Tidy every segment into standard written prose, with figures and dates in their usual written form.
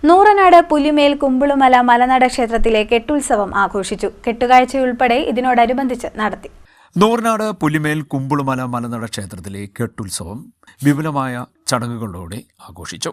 നൂറനാട് പുലിമേൽ കുമ്പളുമല മലനട ക്ഷേത്രത്തിലെ കെട്ടുത്സവം ആഘോഷിച്ചു. കെട്ടുകാഴ്ചയുൾപ്പെടെ ഇതിനോടനുബന്ധിച്ച് നടത്തി. നൂറനാട് പുലിമേൽ കുമ്പളുമല മലനട ക്ഷേത്രത്തിലെ കെട്ടുത്സവം വിപുലമായ ചടങ്ങുകളോടെ ആഘോഷിച്ചു.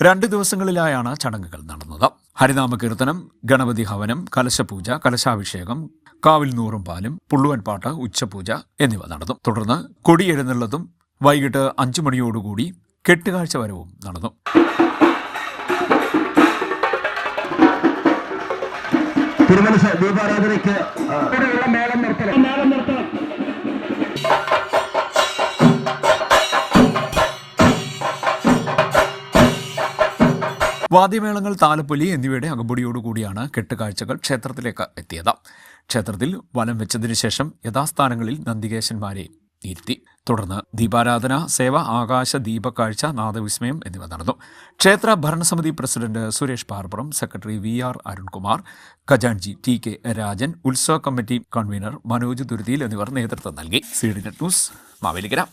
രണ്ട് ദിവസങ്ങളിലായാണ് ചടങ്ങുകൾ നടന്നത്. ഹരിനാമ കീർത്തനം, ഗണപതി ഹവനം, കലശപൂജ, കലശാഭിഷേകം, കാവിൽ നൂറും പാലും, പുള്ളുവൻപാട്ട്, ഉച്ചപൂജ എന്നിവ നടന്നു. തുടർന്ന് കൊടിയെഴുന്നള്ളതും വൈകിട്ട് 5 മണിയോടുകൂടി കെട്ടുകാഴ്ച വരവും നടന്നു. ദീപാരാധനയ്ക്ക് വാദ്യമേളങ്ങൾ, താലപ്പൊലി എന്നിവയുടെ അകമ്പടിയോടുകൂടിയാണ് കെട്ടുകാഴ്ചകൾ ക്ഷേത്രത്തിലേക്ക് എത്തിയത്. ക്ഷേത്രത്തിൽ വലം വെച്ചതിനു ശേഷം യഥാസ്ഥാനങ്ങളിൽ നന്ദികേശന്മാരെ ഇരുത്തി. തുടർന്ന് ദീപാരാധന, സേവ, ആകാശ ദീപക്കാഴ്ച, നാദവിസ്മയം എന്നിവ നടന്നു. ക്ഷേത്ര ഭരണസമിതി president Suresh Parppuram, secretary VR Arunkumar, ഖജാൻജി TK രാജൻ, ഉത്സവ കമ്മിറ്റി കൺവീനർ മനോജ് ദുരുതിയിൽ എന്നിവർ നേതൃത്വം നൽകി. CDNet news, Mavelikkara.